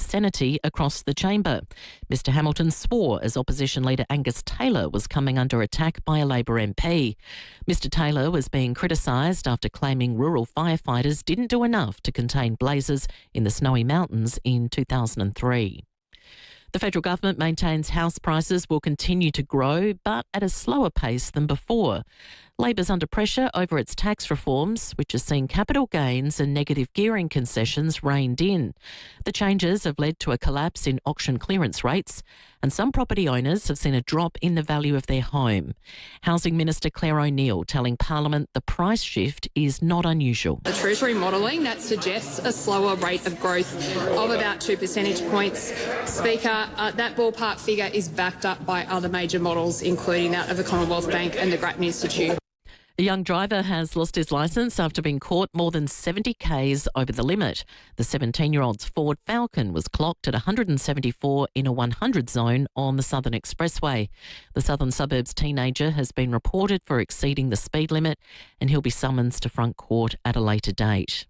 sanity across the chamber. Mr Hamilton swore as opposition leader Angus Taylor was coming under attack by a Labor MP. Mr Taylor was being criticised after claiming rural firefighters didn't do enough to contain blazes in the Snowy Mountains in 2003. The federal government maintains house prices will continue to grow, but at a slower pace than before. Labor's under pressure over its tax reforms, which has seen capital gains and negative gearing concessions reined in. The changes have led to a collapse in auction clearance rates, and some property owners have seen a drop in the value of their home. Housing Minister Claire O'Neill telling Parliament the price shift is not unusual. The Treasury modelling that suggests a slower rate of growth of about 2 percentage points. Speaker, that ballpark figure is backed up by other major models, including that of the Commonwealth Bank and the Grattan Institute. A young driver has lost his licence after being caught more than 70 k's over the limit. The 17-year-old's Ford Falcon was clocked at 174 in a 100 zone on the Southern Expressway. The Southern Suburbs teenager has been reported for exceeding the speed limit, and he'll be summoned to front court at a later date.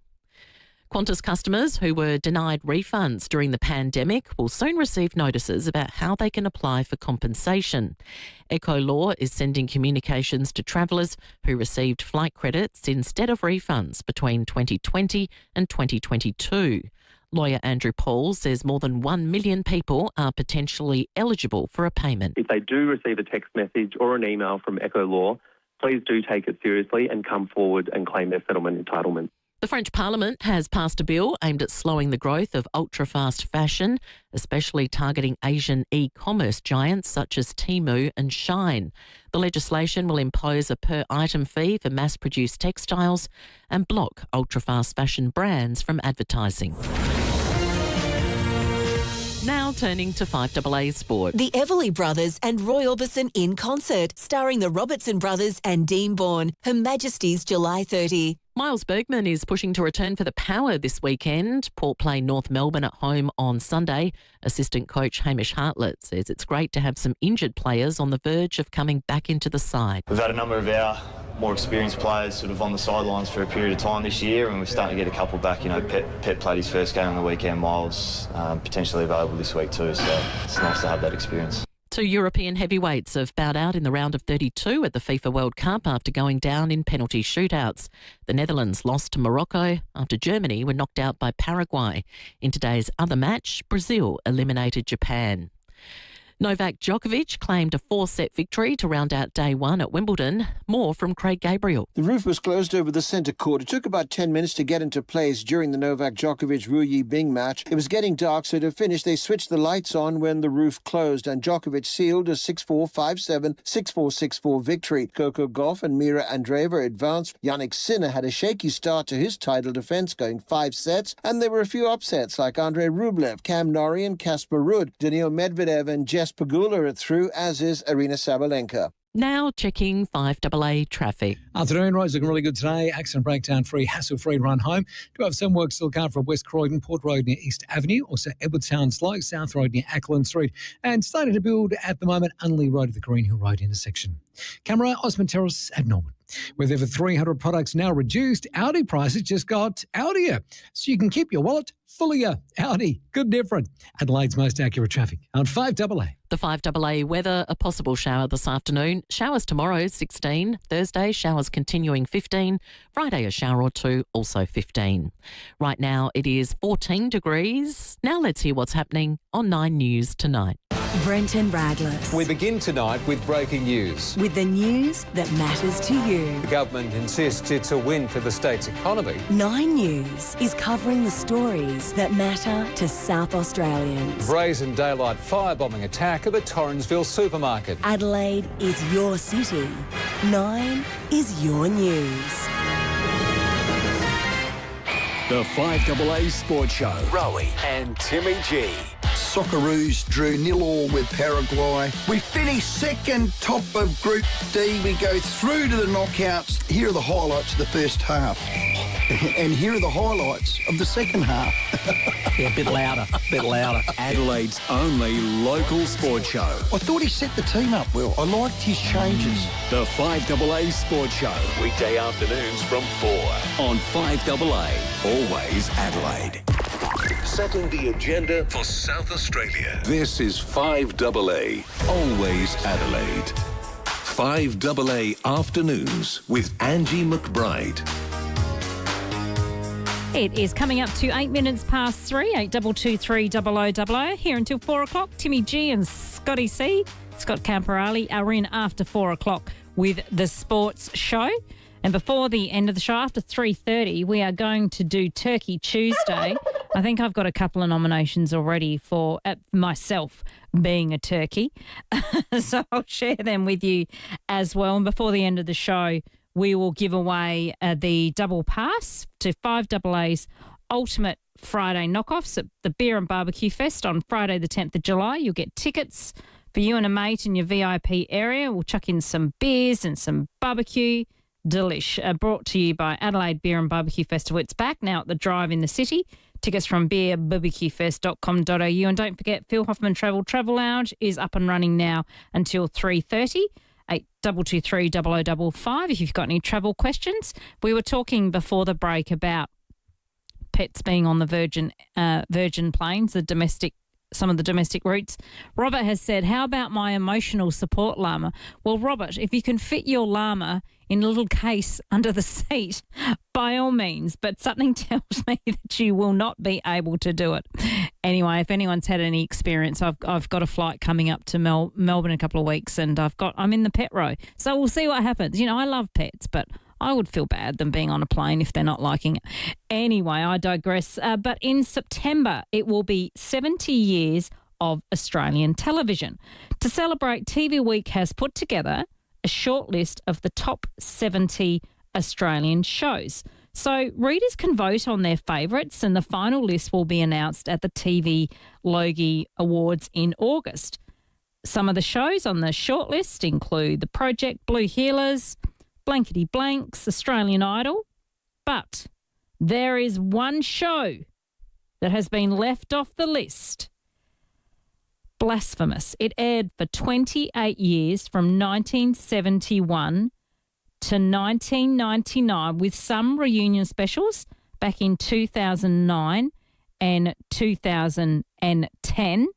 Qantas customers who were denied refunds during the pandemic will soon receive notices about how they can apply for compensation. Echo Law is sending communications to travellers who received flight credits instead of refunds between 2020 and 2022. Lawyer Andrew Paul says more than 1 million people are potentially eligible for a payment. If they do receive a text message or an email from Echo Law, please do take it seriously and come forward and claim their settlement entitlement. The French Parliament has passed a bill aimed at slowing the growth of ultra-fast fashion, especially targeting Asian e-commerce giants such as Temu and Shein. The legislation will impose a per-item fee for mass-produced textiles and block ultra-fast fashion brands from advertising. Now turning to 5AA Sport. The Everly Brothers and Roy Orbison in concert, starring the Robertson Brothers and Dean Bourne. Her Majesty's July 30. Miles Bergman is pushing to return for the Power this weekend. Port play North Melbourne at home on Sunday. Assistant coach Hamish Hartlett says it's great to have some injured players on the verge of coming back into the side. We've had a number of our more experienced players sort of on the sidelines for a period of time this year, and we're starting to get a couple back. You know, Pet played his first game on the weekend. Miles potentially available this week too, so it's nice to have that experience. Two European heavyweights have bowed out in the round of 32 at the FIFA World Cup after going down in penalty shootouts. The Netherlands lost to Morocco after Germany were knocked out by Paraguay. In today's other match, Brazil eliminated Japan. Novak Djokovic claimed a 4-set victory to round out day one at Wimbledon. More from Craig Gabriel. The roof was closed over the centre court. It took about 10 minutes to get into place during the Novak Djokovic-Wu Yibing match. It was getting dark, so to finish, they switched the lights on when the roof closed, and Djokovic sealed a 6-4, 5-7, 6-4, 6-4 victory. Coco Gauff and Mira Andreeva advanced. Jannik Sinner had a shaky start to his title defence, going 5 sets, and there were a few upsets like Andrei Rublev, Cam Norrie and Casper Ruud. Daniil Medvedev and Jess Pegula are through, as is Arina Sabalenka. Now checking 5AA traffic. Afternoon, roads looking really good today. Accident breakdown free, hassle-free run home. Do have some work still coming from West Croydon, Port Road near East Avenue, also Edwardstown Slough, South Road near Ackland Street, and starting to build at the moment Unley Road at the Green Hill Road intersection. Camera, Osmond Terrace at Norwood. With over 300 products now reduced, Audi prices just got Audier, so you can keep your wallet fullier. Audi, good different. Adelaide's most accurate traffic on 5AA. The 5AA weather, a possible shower this afternoon. Showers tomorrow, 16. Thursday, showers continuing, 15. Friday, a shower or two, also 15. Right now, it is 14 degrees. Now let's hear what's happening on 9 News tonight. Brenton Radless. We begin tonight with breaking news. With the news that matters to you. The government insists it's a win for the state's economy. 9 News is covering the stories that matter to South Australians. Brazen daylight firebombing attack at the Torrensville supermarket. Adelaide is your city. 9 is your news. The 5AA Sports Show. Rowie and Timmy G. Socceroos drew 0-0 with Paraguay. We finished second, top of Group D. We go through to the knockouts. Here are the highlights of the first half. And here are the highlights of the second half. Yeah, a bit louder. Adelaide's only local sports show. I thought he set the team up well. I liked his changes. The 5AA Sports Show. Weekday afternoons from 4 on 5AA. Always Adelaide. setting the agenda for South Australia. This is 5AA, always Adelaide. 5AA Afternoons with Angie McBride. It is coming up to 8 minutes past 3, 8223 0000. Here until 4 o'clock, Timmy G and Scotty C, Scott Camperali are in after 4 o'clock with the sports show. And before the end of the show, after 3:30, we are going to do Turkey Tuesday. I think I've got a couple of nominations already for myself being a turkey. So I'll share them with you as well. And before the end of the show, we will give away the double pass to 5AA's Ultimate Friday Knockoffs at the Beer and Barbecue Fest on Friday the 10th of July. You'll get tickets for you and a mate in your VIP area. We'll chuck in some beers and some barbecue. Delish. Brought to you by Adelaide Beer and Barbecue Festival. It's back now at the Drive in the city. Tickets from beerbarbecuefest.com.au. And don't forget, Phil Hoffman Travel Lounge is up and running now until 3:30. 8223 0055 if you've got any travel questions. We were talking before the break about pets being on the Virgin planes, some of the domestic routes. Robert has said, how about my emotional support llama? Well, Robert, if you can fit your llama in a little case under the seat, by all means, but something tells me that you will not be able to do it. Anyway, if anyone's had any experience, I've got a flight coming up to Melbourne in a couple of weeks, and I'm in the pet row. So we'll see what happens. You know, I love pets, but I would feel bad them being on a plane if they're not liking it. Anyway, I digress. But in September, it will be 70 years of Australian television. To celebrate, TV Week has put together a short list of the top 70 Australian shows. So readers can vote on their favourites, and the final list will be announced at the TV Logie Awards in August. Some of the shows on the shortlist include The Project, Blue Healers, Blankety Blanks, Australian Idol. But there is one show that has been left off the list. Blasphemous. It aired for 28 years from 1971 to 1999 with some reunion specials back in 2009 and 2010.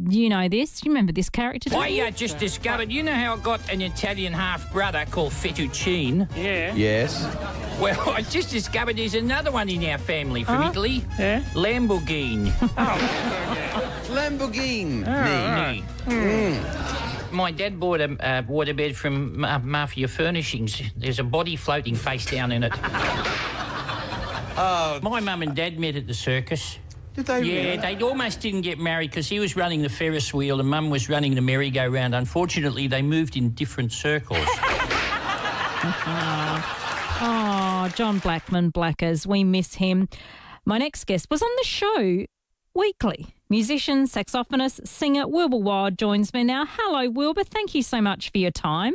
You know this? You remember this character? I just discovered, you know how I got an Italian half-brother called Fettuccine? Yeah. Yes. Well, I just discovered there's another one in our family from Italy. Yeah? Lamborghini. Lamborghini. Right. My dad bought a waterbed from Mafia Furnishings. There's a body floating face down in it. My mum and dad met at the circus. Did they? Yeah, really? they almost didn't get married because he was running the Ferris wheel and Mum was running the merry-go-round. Unfortunately, they moved in different circles. Oh, John Blackman, Blackers, we miss him. My next guest was on the show weekly. Musician, saxophonist, singer Wilbur Wild joins me now. Hello, Wilbur. Thank you so much for your time.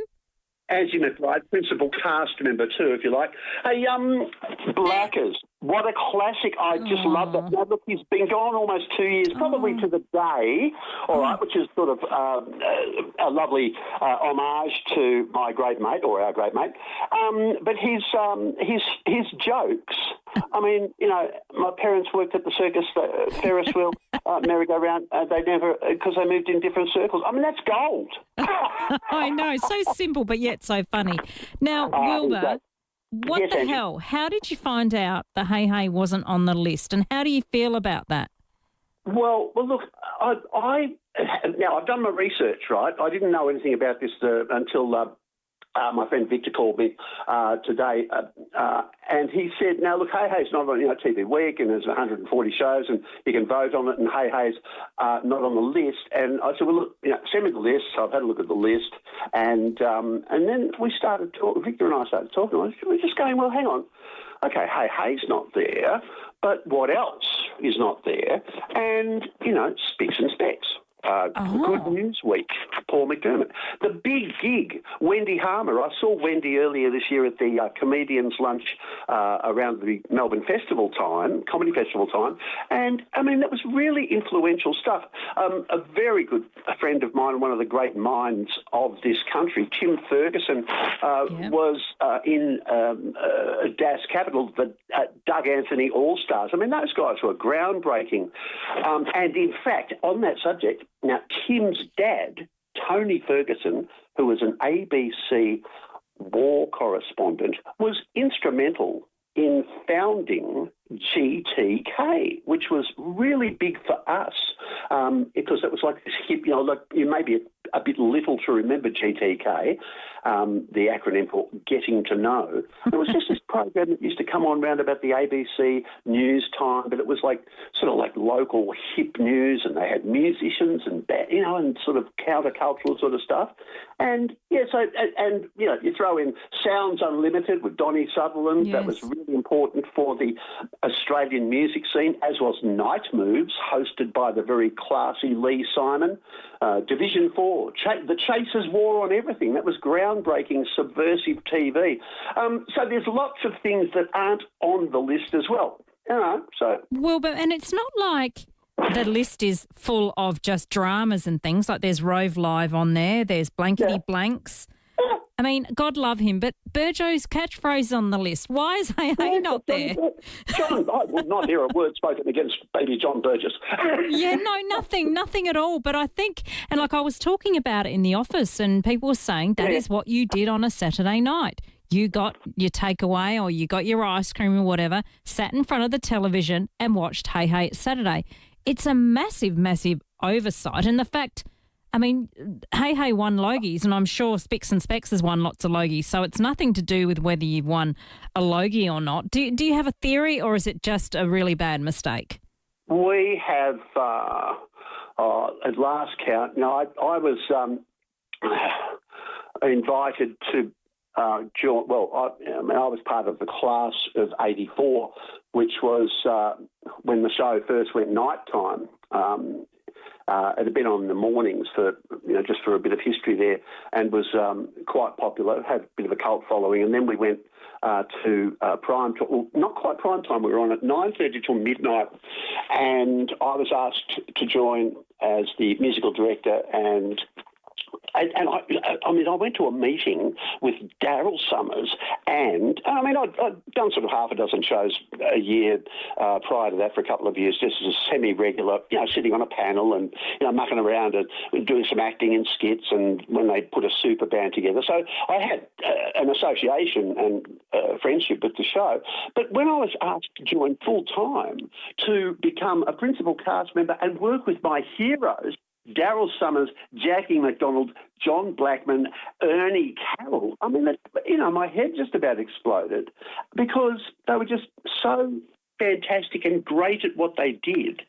Angie McBride, principal cast member too, if you like. Hey, Blackers, what a classic. I just love that. Now, look, he's been gone almost 2 years, probably to the day, all right, which is sort of a lovely homage to my great mate, or our great mate. But his jokes, I mean, you know, my parents worked at the circus, Ferris wheel, merry-go-round. They never, because they moved in different circles. I mean, that's gold. I know, so simple, but yet so funny. Now, Wilbur, what the hell? How did you find out the Hey Hey wasn't on the list, and how do you feel about that? Well, look, now I've done my research, right? I didn't know anything about this until my friend Victor called me today, and he said, "Now look, Hey Hey's not on TV Week, and there's 140 shows, and you can vote on it, and Hey Hey's not on the list." And I said, "Well, look, send me the list." So I've had a look at the list, and then we started talking. Victor and I started talking. We're just going, "Well, hang on, okay, Hey Hey's not there, but what else is not there?" And Spics and Specs. Good News Week, Paul McDermott. The Big Gig, Wendy Harmer. I saw Wendy earlier this year at the Comedians' Lunch around the Melbourne Comedy Festival time, and, I mean, that was really influential stuff. A very good friend of mine, one of the great minds of this country, Tim Ferguson, was in Das Capital, the Doug Anthony All-Stars. I mean, those guys were groundbreaking. And, in fact, on that subject, now, Tim's dad, Tony Ferguson, who was an ABC war correspondent, was instrumental in founding GTK, which was really big for us because it was like this hip, like you may be a bit little to remember GTK, the acronym for Getting to Know. It was just this program that used to come on round about the ABC news time, but it was like sort of like local hip news, and they had musicians and and sort of countercultural sort of stuff. And you throw in Sounds Unlimited with Donnie Sutherland. Yes. That was really important for the Australian music scene, as was Night Moves, hosted by the very classy Lee Simon. Division 4, The Chasers' War on Everything. That was groundbreaking, subversive TV. So there's lots of things that aren't on the list as well. Well, and it's not like the list is full of just dramas and things. Like there's Rove Live on there. There's Blankety Blanks. I mean, God love him, but Burjo's catchphrase on the list. Why is Hey not there? John, I would not hear a word spoken against baby John Burgess. Nothing at all. But I think, and like I was talking about it in the office, and people were saying that is what you did on a Saturday night. You got your takeaway or you got your ice cream or whatever, sat in front of the television and watched Hey Hey It's Saturday. It's a massive, massive oversight. And the fact, I mean, Hey Hey won Logies, and I'm sure Spicks and Specs has won lots of Logies, so it's nothing to do with whether you've won a Logie or not. Do you have a theory, or is it just a really bad mistake? We have, at last count, I was invited to join, I was part of the class of 84, which was when the show first went nighttime. It had been on in the mornings for, just for a bit of history there, and was quite popular, had a bit of a cult following. And then we went to prime time, well, not quite prime time, we were on at 9:30 till midnight, and I was asked to join as the musical director, and I went to a meeting with Daryl Summers, and I'd done sort of half a dozen shows a year prior to that for a couple of years, just as a semi-regular, sitting on a panel and, mucking around and doing some acting in skits, and when they put a super band together. So I had an association and friendship with the show. But when I was asked to join full-time to become a principal cast member and work with my heroes, Daryl Summers, Jackie McDonald, John Blackman, Ernie Carroll. I mean, my head just about exploded because they were just so fantastic and great at what they did.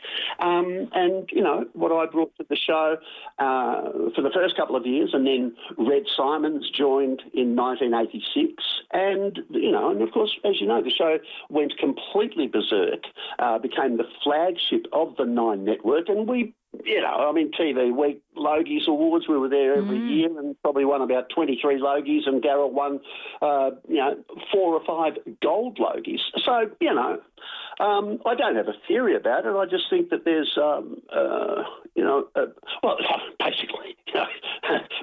What I brought to the show for the first couple of years, and then Red Simons joined in 1986. And of course, as you know, the show went completely berserk, became the flagship of the Nine Network, and we TV Week Logies Awards, we were there every year and probably won about 23 Logies, and Daryl won, 4 or 5 gold Logies. So, I don't have a theory about it. I just think that there's,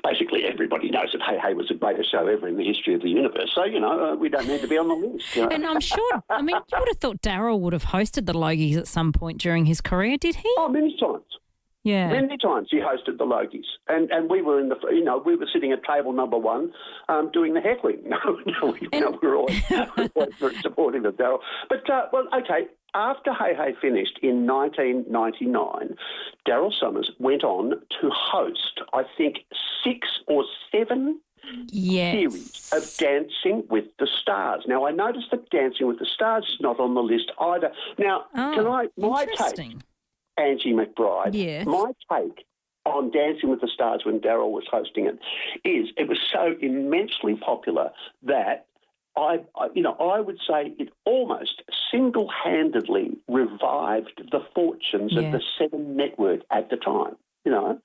basically everybody knows that Hey Hey was the greatest show ever in the history of the universe. So, we don't need to be on the list. And I'm sure, you would have thought Daryl would have hosted the Logies at some point during his career, did he? Oh, many times. Yeah. Many times he hosted the Logies, and we were we were sitting at table number 1 doing the heckling. We were always very supportive of Daryl. But, after Hey Hey finished in 1999, Daryl Summers went on to host, I think, 6 or 7 series of Dancing with the Stars. Now, I noticed that Dancing with the Stars is not on the list either. Now, my take, Angie McBride, my take on Dancing with the Stars when Daryl was hosting it is it was so immensely popular that I would say it almost single-handedly revived the fortunes of the 7 Network at the time. you know.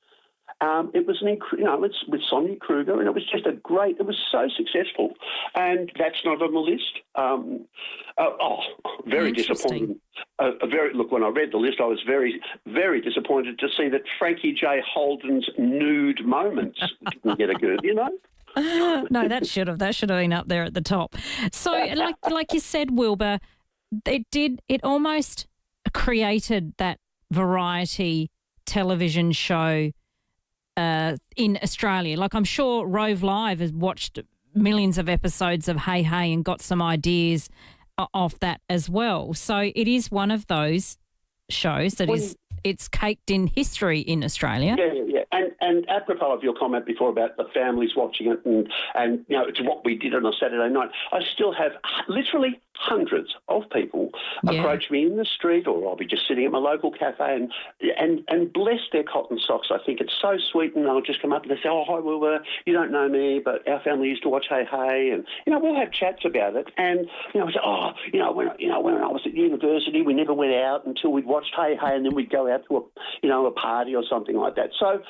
It was it's with Sonia Kruger, and it was just it was so successful, and that's not on the list. Very disappointing. Look, when I read the list, I was very, very disappointed to see that Frankie J. Holden's nude moments didn't get a good, you know. No, that should have been up there at the top. So, like you said, Wilbur, it almost created that variety television show in Australia. Like, I'm sure Rove Live has watched millions of episodes of Hey Hey and got some ideas off that as well. So it is one of those shows that it's caked in history in Australia. Yeah. And apropos of your comment before about the families watching it and you know, it's what we did on a Saturday night, I still have literally hundreds of people approach me in the street, or I'll be just sitting at my local cafe and bless their cotton socks. I think it's so sweet, and they'll just come up and they say, "Oh, hi, Wilbur, you don't know me, but our family used to watch Hey Hey," and you know, we'll have chats about it. And you know, I say, "Oh, when I was at university, we never went out until we'd watched Hey Hey, and then we'd go out to a party or something like that." So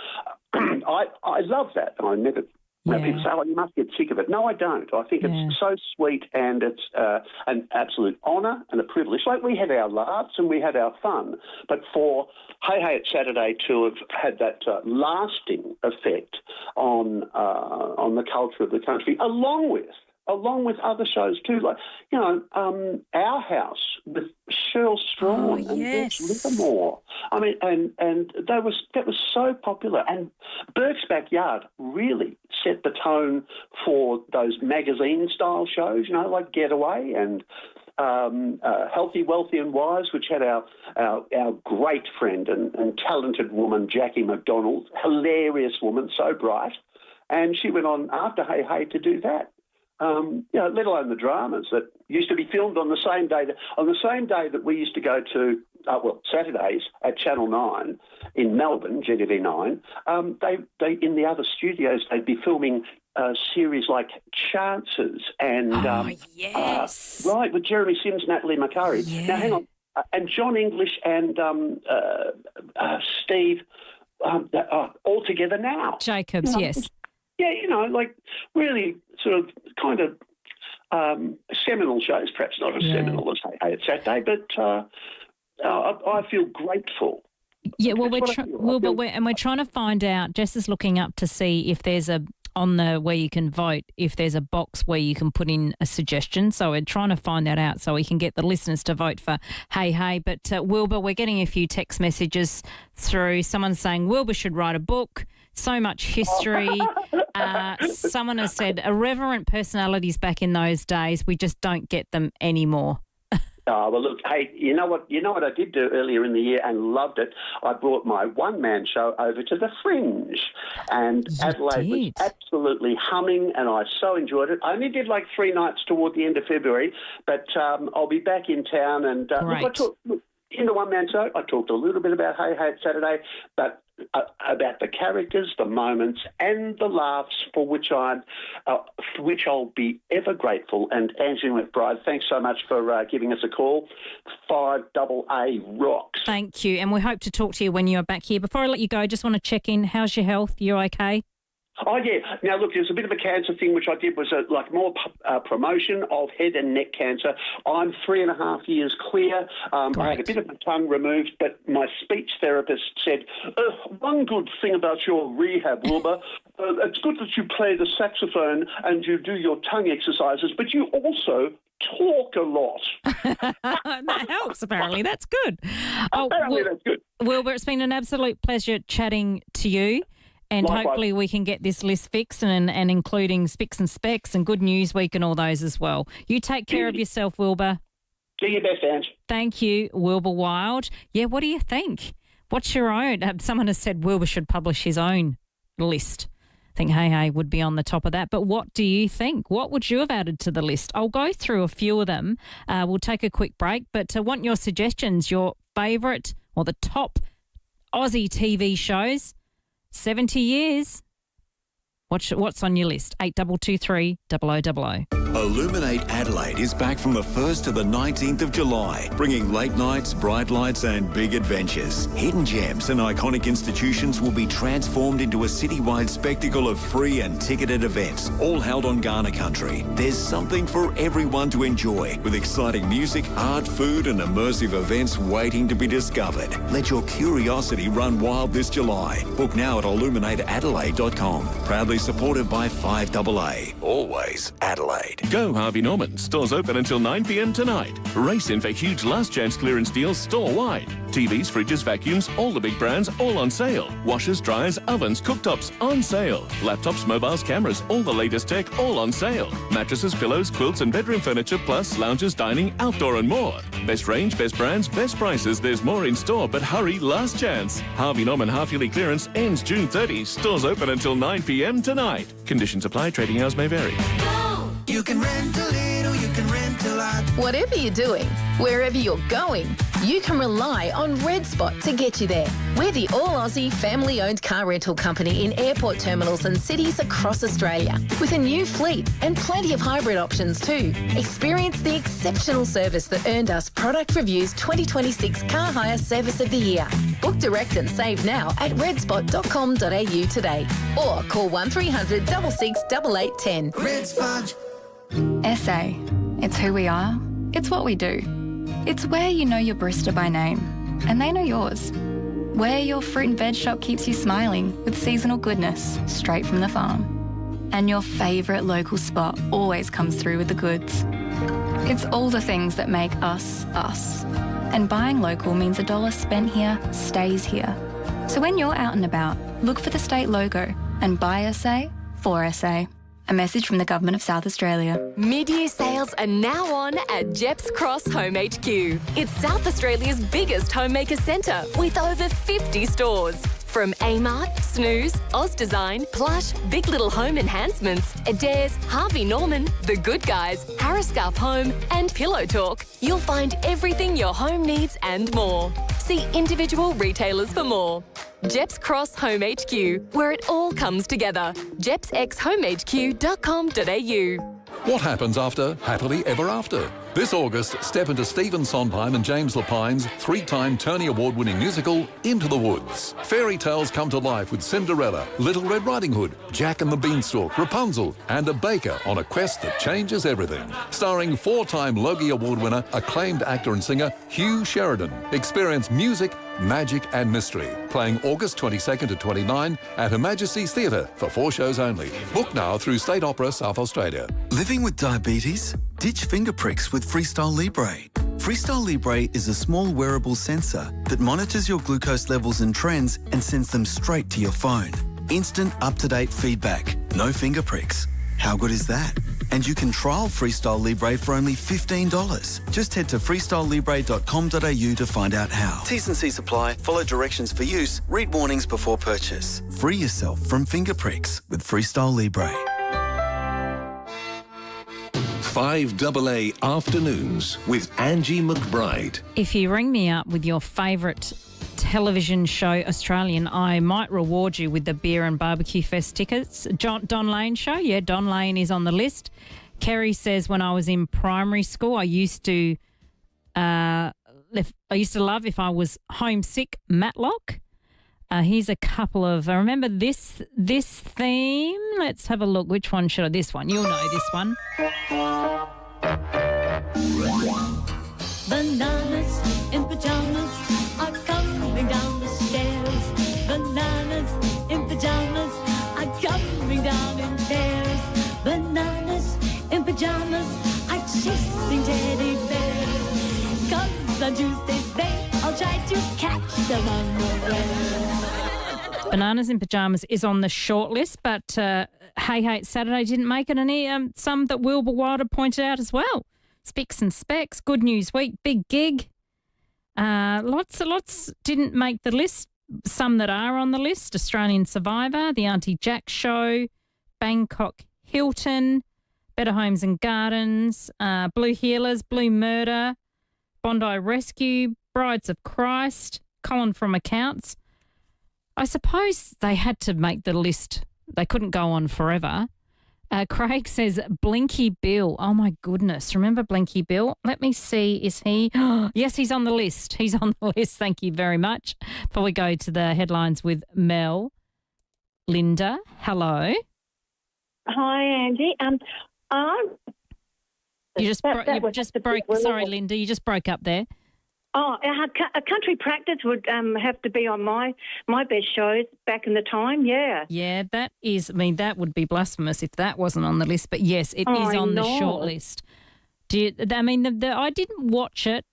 I love that. I never. People say, "Oh, you must get sick of it." No, I don't. I think it's so sweet, and it's an absolute honour and a privilege. Like, we have our laughs and we have our fun, but for Hey Hey at Saturday to have had that lasting effect on the culture of the country, along with other shows too, like, you know, Our House with Cheryl Strong and Butch Livermore. I mean, and that was so popular. And Burke's Backyard really set the tone for those magazine-style shows, you know, like Getaway and Healthy, Wealthy and Wise, which had our great friend and talented woman, Jackie McDonald, hilarious woman, so bright. And she went on after Hey Hey to do that. You know, let alone the dramas that used to be filmed on the same day that we used to go to, Saturdays at Channel 9 in Melbourne, GTV 9. They in the other studios, they'd be filming series like Chances and right, with Jeremy Sims, Natalie McCurry. Yeah. Now hang on, and John English and Steve all together now. Jacobs, you know, yes. Yeah, you know, like really sort of kind of seminal shows, perhaps not as seminal as Hey Hey at Saturday, but I feel grateful. Yeah, well, we're trying to find out. Jess is looking up to see if there's where you can vote, if there's a box where you can put in a suggestion. So we're trying to find that out so we can get the listeners to vote for Hey Hey. But Wilbur, we're getting a few text messages through. Someone saying Wilbur should write a book. So much history. Someone has said irreverent personalities back in those days. We just don't get them anymore. Oh, well, look, hey, you know what I did do earlier in the year and loved it? I brought my one-man show over to the Fringe, and Adelaide was absolutely humming, and I so enjoyed it. I only did like 3 nights toward the end of February, but I'll be back in town. And in the one-man show, I talked a little bit about Hey Hey at Saturday, but about the characters, the moments, and the laughs for which I'll be ever grateful. And Angie McBride, thanks so much for giving us a call. FIVEAA rocks. Thank you, and we hope to talk to you when you're back here. Before I let you go, I just want to check in. How's your health? You okay? Oh, yeah. Now, look, there's a bit of a cancer thing which I did was more promotion of head and neck cancer. I'm 3.5 years clear. I had a bit of the tongue removed, but my speech therapist said, one good thing about your rehab, Wilbur, it's good that you play the saxophone and you do your tongue exercises, but you also talk a lot. That helps, apparently. That's good. That's good. Wilbur, it's been an absolute pleasure chatting to you. And likewise. Hopefully we can get this list fixed and including Spics and Specs and Good News Week and all those as well. You take care of yourself, Wilbur. Do your best, Ange. Thank you, Wilbur Wild. Yeah, what do you think? What's your own? Someone has said Wilbur should publish his own list. I think Hey Hey would be on the top of that. But what do you think? What would you have added to the list? I'll go through a few of them. We'll take a quick break. But I want your suggestions, your favourite or the top Aussie TV shows. 70 years. What's on your list? 8223 0000. Illuminate Adelaide is back from the 1st to the 19th of July, bringing late nights, bright lights and big adventures. Hidden gems and iconic institutions will be transformed into a citywide spectacle of free and ticketed events, all held on Kaurna country. There's something for everyone to enjoy, with exciting music, art, food and immersive events waiting to be discovered. Let your curiosity run wild this July. Book now at illuminateadelaide.com. Proudly supported by FIVEAA. Always Adelaide. Go Harvey Norman. Stores open until 9 p.m. tonight. Race in for huge last chance clearance deals store-wide. TVs, fridges, vacuums, all the big brands, all on sale. Washers, dryers, ovens, cooktops, on sale. Laptops, mobiles, cameras, all the latest tech, all on sale. Mattresses, pillows, quilts and bedroom furniture, plus lounges, dining, outdoor and more. Best range, best brands, best prices. There's more in store, but hurry, last chance. Harvey Norman half-yearly clearance ends June 30. Stores open until 9 p.m. tonight. Conditions apply. Trading hours may vary. You can rent a little, you can rent a lot. Whatever you're doing, wherever you're going, you can rely on Red Spot to get you there. We're the all-Aussie family-owned car rental company in airport terminals and cities across Australia, with a new fleet and plenty of hybrid options too. Experience the exceptional service that earned us Product Review's 2026 Car Hire Service of the Year. Book direct and save now at redspot.com.au today, or call 1300 66 8810. Red Spot. SA. It's who we are. It's what we do. It's where you know your barista by name, and they know yours. Where your fruit and veg shop keeps you smiling with seasonal goodness straight from the farm. And your favourite local spot always comes through with the goods. It's all the things that make us, us. And buying local means $1 spent here stays here. So when you're out and about, look for the state logo and buy SA for SA. A message from the Government of South Australia. Mid-year sales are now on at Jeps Cross Home HQ. It's South Australia's biggest homemaker centre with over 50 stores. From Amart, Snooze, Oz Design, Plush, Big Little Home Enhancements, Adairs, Harvey Norman, The Good Guys, Harriscarf Home and Pillow Talk, you'll find everything your home needs and more. See individual retailers for more. Jeps Cross Home HQ, where it all comes together. jepsxhomehq.com.au. What happens after Happily Ever After? This August, step into Stephen Sondheim and James Lapine's 3-time Tony Award-winning musical, Into the Woods. Fairy tales come to life with Cinderella, Little Red Riding Hood, Jack and the Beanstalk, Rapunzel, and a baker on a quest that changes everything. Starring 4-time Logie Award winner, acclaimed actor and singer Hugh Sheridan. Experience music, magic and mystery. Playing August 22nd to 29 at Her Majesty's Theatre for 4 shows only. Book now through State Opera South Australia. Living with diabetes? Ditch finger pricks with Freestyle Libre. Freestyle Libre is a small wearable sensor that monitors your glucose levels and trends and sends them straight to your phone. Instant up-to-date feedback. No finger pricks. How good is that? And you can trial Freestyle Libre for only $15. Just head to freestylelibre.com.au to find out how. T's and C's apply. Follow directions for use. Read warnings before purchase. Free yourself from finger pricks with Freestyle Libre. 5AA Afternoons with Angie McBride. If you ring me up with your favourite television show Australian, I might reward you with the Beer and Barbecue Fest tickets. Don Lane show, yeah, Don Lane is on the list. Kerry says, when I was in primary school, I used to love if I was homesick, Matlock. Here's a couple of, I remember this theme. Let's have a look. Which one should I? This one. You'll know this one. Bananas in pajamas are coming down the stairs. Bananas in pajamas are coming down in pairs. Bananas in pajamas are chasing teddy bears. 'Cause on Tuesdays they all try to catch them unawares. Bananas in Pajamas is on the short list, but Hey It's Saturday didn't make it, and some that Wilbur Wilder pointed out as well. Spicks and Specs, Good News Week, Big Gig. Lots didn't make the list. Some that are on the list: Australian Survivor, The Auntie Jack Show, Bangkok Hilton, Better Homes and Gardens, Blue Healers, Blue Murder, Bondi Rescue, Brides of Christ, Colin from Accounts. I suppose they had to make the list They couldn't go on forever. Craig says Blinky Bill. Oh, my goodness. Remember Blinky Bill? Let me see. Is he? Yes, he's on the list. He's on the list. Thank you very much. Before we go to the headlines with Mel, Linda, hello. Hi, Angie. You just broke. Sorry, Linda. You just broke up there. Oh, a country practice would have to be on my best shows back in the time, yeah. Yeah, that that would be blasphemous if that wasn't on the list. But yes, it is on the short list. I didn't watch it,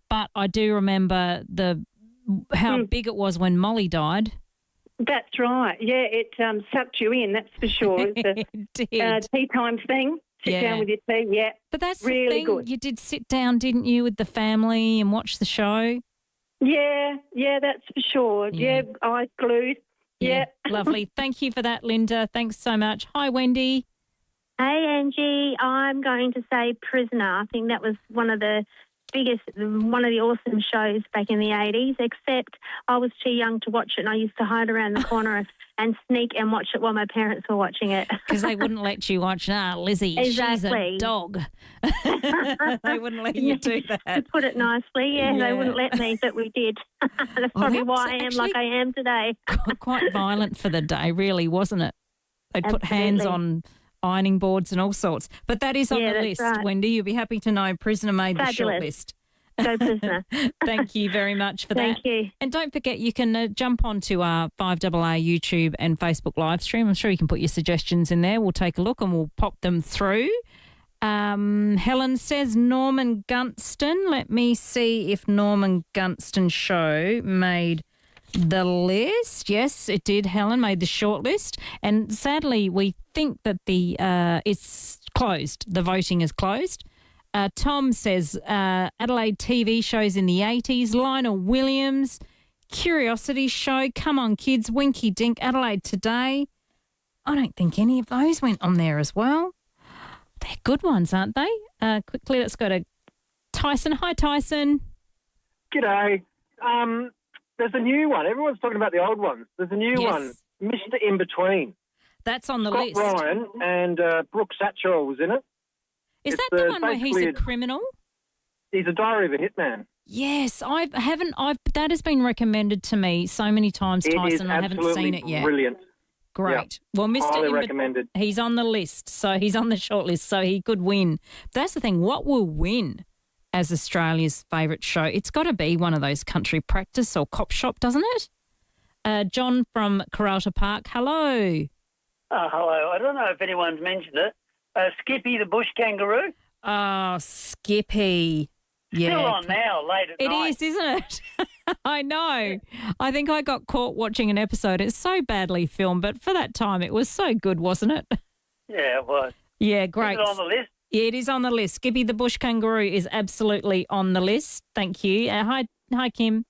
but I do remember how big it was when Molly died. That's right. Yeah, it sucked you in, that's for sure. It's a tea time thing. Sit down with your tea, yeah. But that's really the thing. good. You did sit down, didn't you, with the family and watch the show? Yeah, that's for sure. Yeah, eyes glued. Yeah. Lovely. Thank you for that, Linda. Thanks so much. Hi, Wendy. Hey, Angie. I'm going to say Prisoner. I think that was one of the awesome shows back in the 80s, except I was too young to watch it and I used to hide around the corner and sneak and watch it while my parents were watching it. Because they wouldn't let you watch, Lizzie, exactly. She's a dog. They wouldn't let you do that. To put it nicely, they wouldn't let me, but we did. That's probably why I am like I am today. Quite violent for the day, really, wasn't it? They'd put hands on ironing boards and all sorts. But that is on the list, right. Wendy. You'll be happy to know Prisoner made the short list. Go Prisoner. Thank you very much for Thank that. you. And don't forget, you can jump onto our 5AA YouTube and Facebook live stream. I'm sure you can put your suggestions in there. We'll take a look and we'll pop them through. Helen says Norman Gunston. Let me see if Norman Gunston's show made the list. Yes, it did. Helen made the short list. And sadly, we think that it's closed. The voting is closed. Tom says Adelaide TV shows in the 80s. Lionel Williams, Curiosity Show, Come On Kids, Winky Dink, Adelaide Today. I don't think any of those went on there as well. They're good ones, aren't they? Quickly, let's go to Tyson. Hi, Tyson. G'day. There's a new one. Everyone's talking about the old ones. There's a new one, Mr. In Between. That's on the Scott list. Ryan and Brooke Satchel was in it. Is that the one where he's a criminal? He's a diary of a hitman. Yes, that has been recommended to me so many times, Tyson. I haven't seen it yet. Brilliant. Great. Yep. Well, Mr. Highly recommended. He's on the list, so he's on the short list, so he could win. That's the thing. What will win as Australia's favourite show? It's got to be one of those country practice or cop shop, doesn't it? John from Karalta Park. Hello. Hello. I don't know if anyone's mentioned it. Skippy the bush kangaroo. Oh, Skippy. Yeah. Still on now, late at night. It is, isn't it? I know. I think I got caught watching an episode. It's so badly filmed, but for that time it was so good, wasn't it? Yeah, it was. Yeah, great. Is it on the list? Yeah, it is on the list. Skippy the bush kangaroo is absolutely on the list. Thank you. Hi, Kim.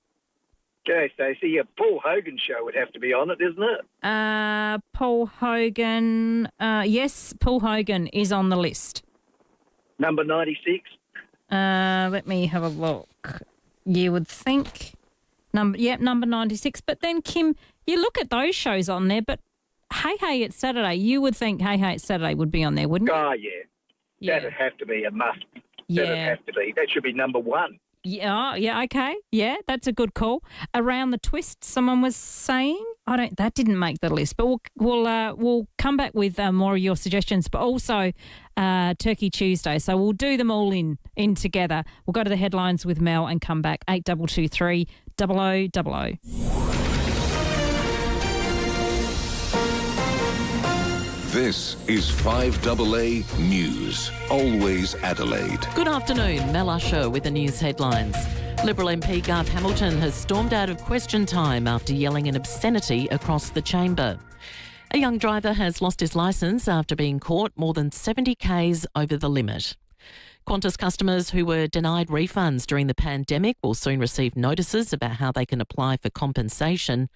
Okay, Stacey. Yeah, Paul Hogan's show would have to be on it, isn't it? Paul Hogan. Yes, Paul Hogan is on the list. Number 96. Let me have a look. You would think number 96. But then, Kim, you look at those shows on there, but Hey It's Saturday, you would think Hey It's Saturday would be on there, wouldn't you? Oh, yeah. That'd have to be a must. That'd have to be. That should be number one. Yeah, okay. Yeah, that's a good call. Around the Twist, someone was saying. That didn't make the list, but we'll come back with more of your suggestions, but also Turkey Tuesday. So we'll do them all in together. We'll go to the headlines with Mel and come back. 8223 0000. This is 5AA News, always Adelaide. Good afternoon, Mel Usher with the news headlines. Liberal MP Garth Hamilton has stormed out of question time after yelling an obscenity across the chamber. A young driver has lost his licence after being caught more than 70 k's over the limit. Qantas customers who were denied refunds during the pandemic will soon receive notices about how they can apply for compensation.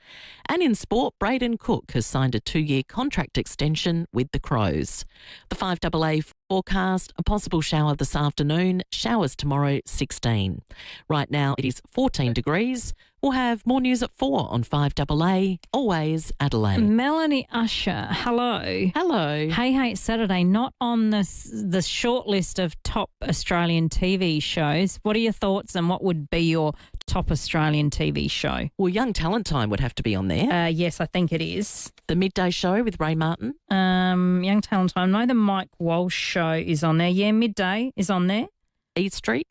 And in sport, Braden Cook has signed a 2-year contract extension with the Crows. The 5AA forecast, a possible shower this afternoon, showers tomorrow 16. Right now it is 14 degrees. We'll have more news at 4 on 5AA, always Adelaide. Melanie Usher, hello. Hello. Hey, it's Saturday, not on the short list of top Australian TV shows. What are your thoughts and what would be your top Australian TV show? Well, Young Talent Time would have to be on there. Yes, I think it is. The Midday Show with Ray Martin. Young Talent Time. No, the Mike Walsh Show is on there. Yeah, Midday is on there. E Street.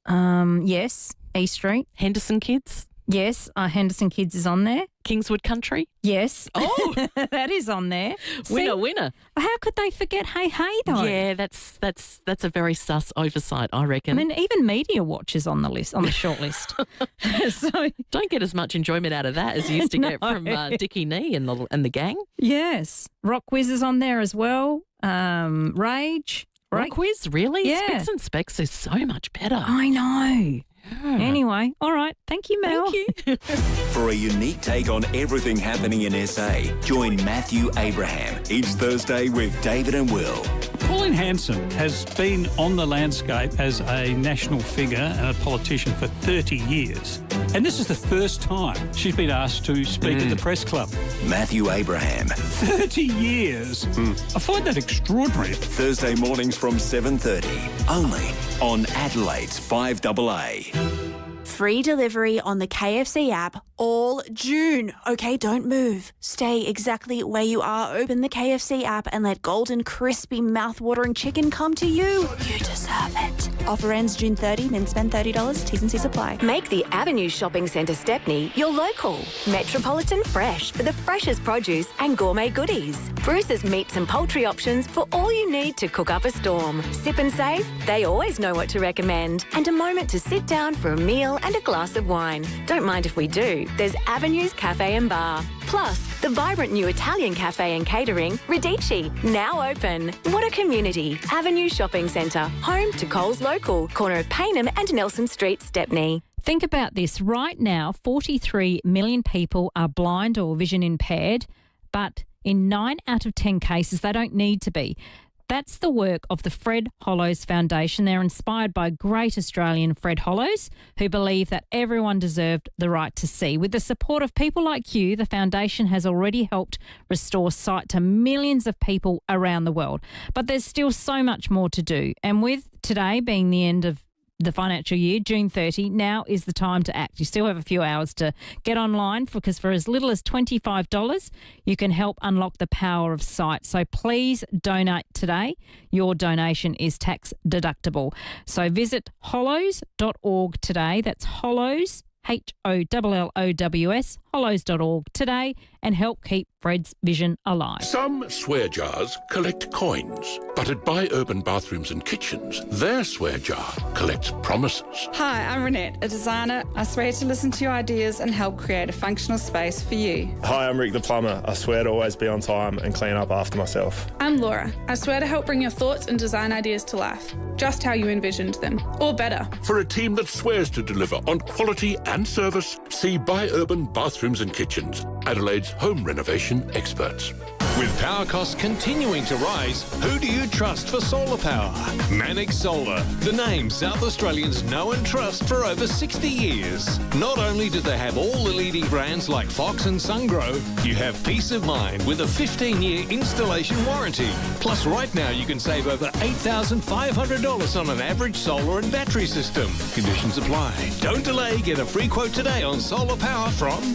Yes, E Street. Henderson Kids. Yes, Henderson Kids is on there. Kingswood Country. Yes. Oh, that is on there. Winner. How could they forget Hey though? Yeah, that's a very sus oversight, I reckon. I mean, even Media Watch is on the list, on the short list. So don't get as much enjoyment out of that as you used to get from Dickie Nee and the gang. Yes, Rock Quiz is on there as well. Rage. Rock Quiz, really? Yeah. Specs and Specs is so much better. I know. Yeah. Anyway, all right. Thank you, Mel. Thank you. For a unique take on everything happening in SA, join Matthew Abraham each Thursday with David and Will. Pauline Hanson has been on the landscape as a national figure and a politician for 30 years. And this is the first time she's been asked to speak at the press club. Matthew Abraham. 30 years. I find that extraordinary. Thursday mornings from 7:30, only on Adelaide's 5AA. Free delivery on the KFC app all June. Okay, don't move. Stay exactly where you are. Open the KFC app and let golden, crispy, mouth-watering chicken come to you. You deserve it. Offer ends June 30. Min spend $30. T's and C's apply. Make the Avenue Shopping Centre Stepney your local. Metropolitan Fresh for the freshest produce and gourmet goodies. Bruce's meats and poultry options for all you need to cook up a storm. Sip and save, they always know what to recommend. And a moment to sit down for a meal and a glass of wine. Don't mind if we do. There's Avenue's Cafe and Bar. Plus, the vibrant new Italian cafe and catering, Radici, now open. What a community. Avenue Shopping Centre, home to Coles Local, corner of Paynham and Nelson Street, Stepney. Think about this. Right now, 43 million people are blind or vision impaired, but in 9 out of 10 cases, they don't need to be. That's the work of the Fred Hollows Foundation. They're inspired by great Australian Fred Hollows, who believe that everyone deserved the right to see. With the support of people like you, the foundation has already helped restore sight to millions of people around the world. But there's still so much more to do. And with today being the end of the financial year, June 30, now is the time to act. You still have a few hours to get online because for as little as $25, you can help unlock the power of sight. So please donate today. Your donation is tax deductible. So visit hollows.org today. That's Hollows, HOLLOWS, hollows.org today and help keep Fred's vision alive. Some swear jars collect coins, but at Buy Urban Bathrooms and Kitchens, their swear jar collects promises. Hi, I'm Renette, a designer. I swear to listen to your ideas and help create a functional space for you. Hi, I'm Rick the plumber. I swear to always be on time and clean up after myself. I'm Laura. I swear to help bring your thoughts and design ideas to life, just how you envisioned them, or better. For a team that swears to deliver on quality and service, see Buy Urban Bathrooms and Kitchens, Adelaide's home renovation experts. With power costs continuing to rise, who do you trust for solar power? Manic Solar, the name South Australians know and trust for over 60 years. Not only do they have all the leading brands like Fox and Sungrow, you have peace of mind with a 15-year installation warranty. Plus, right now you can save over $8,500 on an average solar and battery system. Conditions apply. Don't delay. Get a free quote today on solar power from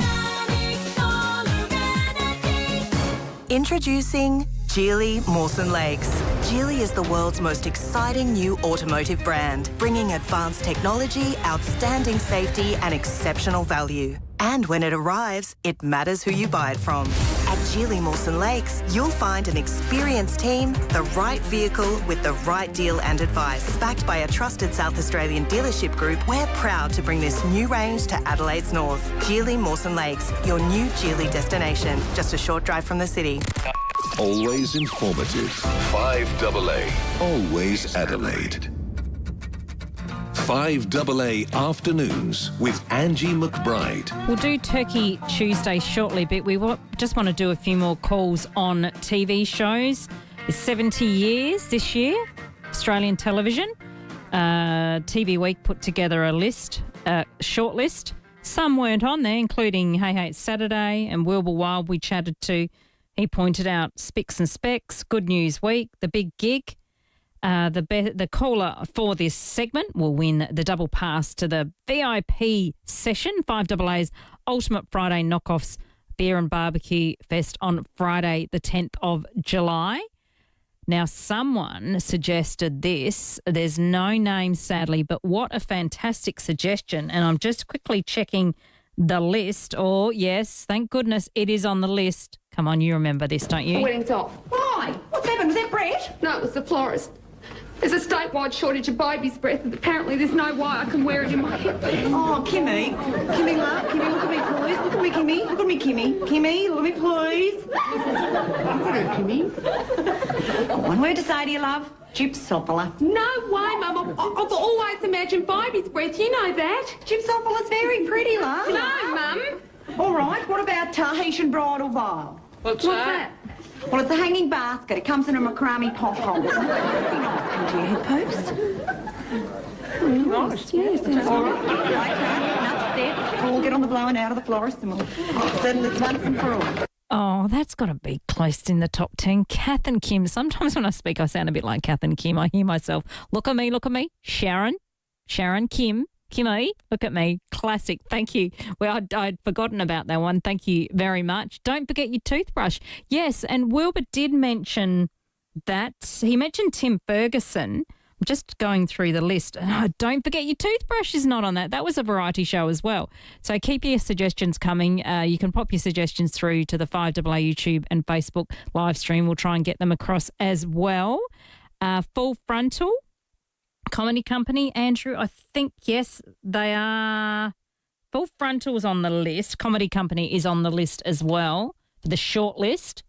Introducing Geely Mawson Lakes. Geely is the world's most exciting new automotive brand, bringing advanced technology, outstanding safety and exceptional value. And when it arrives, it matters who you buy it from. At Geely Mawson Lakes, you'll find an experienced team, the right vehicle with the right deal and advice. Backed by a trusted South Australian dealership group, we're proud to bring this new range to Adelaide's north. Geely Mawson Lakes, your new Geely destination, just a short drive from the city. Always informative. 5AA. Always Adelaide. 5AA Afternoons with Angie McBride. We'll do Turkey Tuesday shortly, but we just want to do a few more calls on TV shows. It's 70 years this year, Australian television. TV Week put together a list, short list. Some weren't on there, including Hey Hey It's Saturday and Wilbur Wilde we chatted to. He pointed out Spicks and Specs, Good News Week, The Big Gig. The caller for this segment will win the double pass to the VIP session, FIVEAA's Ultimate Friday Knockoffs Beer and Barbecue Fest on Friday, the 10th of July. Now, someone suggested this. There's no name, sadly, but what a fantastic suggestion. And I'm just quickly checking the list. Oh, yes, thank goodness it is on the list. Come on, you remember this, don't you? The wedding's off. Why? What's happened? Was that Brett? No, it was the florist. There's a statewide shortage of baby's breath and apparently there's no way I can wear it in my hip. Oh, Kimmy. Kimmy, love. Kimmy, look at me, please. Look at me, Kimmy. Look at me, Kimmy. Kimmy, look at me, please. Look at her, Kimmy. Got one word to say to you, love. Gypsophila. No way, Mum. I've always imagined baby's breath. You know that. Gypsophila's very pretty, love. No, Mum. All right, what about Tahitian bridal veil? What's that? Well, it's a hanging basket. It comes in a macrame pot holder. Into your head post. Nice. Yes. All right. Enough said. We'll get on the blowing out of the florist and we'll settle this once and for all. Oh, that's got to be close in the top 10. Kath and Kim. Sometimes when I speak, I sound a bit like Kath and Kim. I hear myself, look at me, look at me. Sharon, Kim. Kimmy, look at me. Classic. Thank you. Well, I'd forgotten about that one. Thank you very much. Don't forget your toothbrush. Yes, and Wilbur did mention that. He mentioned Tim Ferguson. I'm just going through the list. Oh, don't forget your toothbrush is not on that. That was a variety show as well. So keep your suggestions coming. You can pop your suggestions through to the FIVEAA YouTube and Facebook live stream. We'll try and get them across as well. Full Frontal. Comedy Company, Andrew, I think, yes, they are. Full Frontal is on the list. Comedy Company is on the list as well for the short list.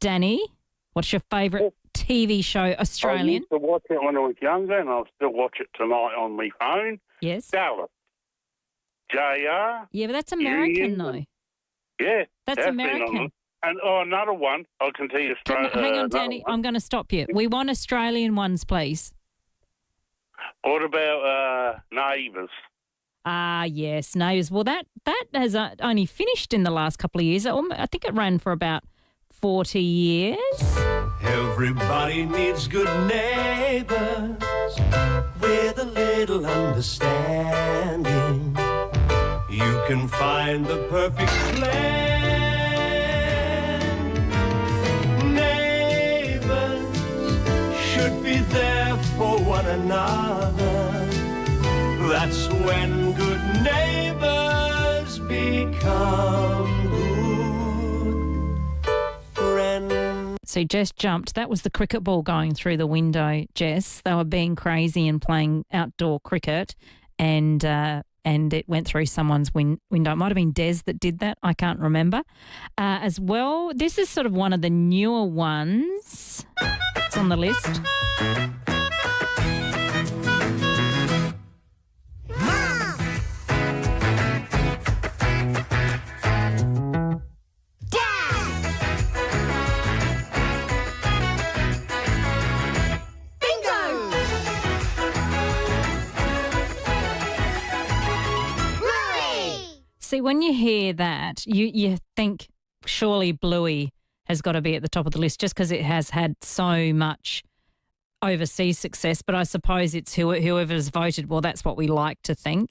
Danny, what's your favourite TV show, Australian? I used to watch it when I was younger and I'll still watch it tonight on my phone. Yes. Dallas. JR. Yeah, but that's American, though. Yeah. That's American. And another one, I can tell you straight. Hang on, Danny, I'm going to stop you. We want Australian ones, please. What about Neighbours? Yes, Neighbours. Well, that has only finished in the last couple of years. I think it ran for about 40 years. Everybody needs good neighbours with a little understanding. You can find the perfect plan. Neighbours should be there for one another. That's when good neighbours become good friends. So Jess jumped. That was the cricket ball going through the window, Jess. They were being crazy and playing outdoor cricket, and it went through someone's window. It might have been Des that did that. I can't remember. As well, this is sort of one of the newer ones. It's on the list. See, when you hear that, you think surely Bluey has got to be at the top of the list just because it has had so much overseas success. But I suppose it's whoever's voted. Well, that's what we like to think.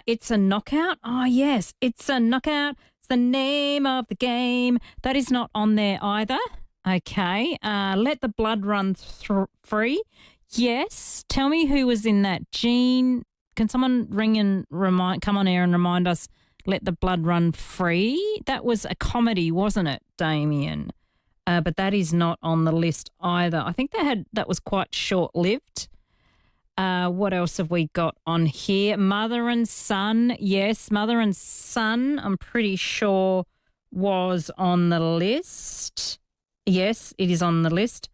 It's a Knockout. Oh, yes, It's a Knockout. It's the name of the game. That is not on there either. Okay. Let the Blood Run Free. Yes. Tell me who was in that. Jean, can someone ring and come on air and remind us? Let the Blood Run Free. That was a comedy, wasn't it, Damien? But that is not on the list either. I think that was quite short-lived. What else have we got on here? Mother and Son. Yes, Mother and Son, I'm pretty sure was on the list. Yes, it is on the list.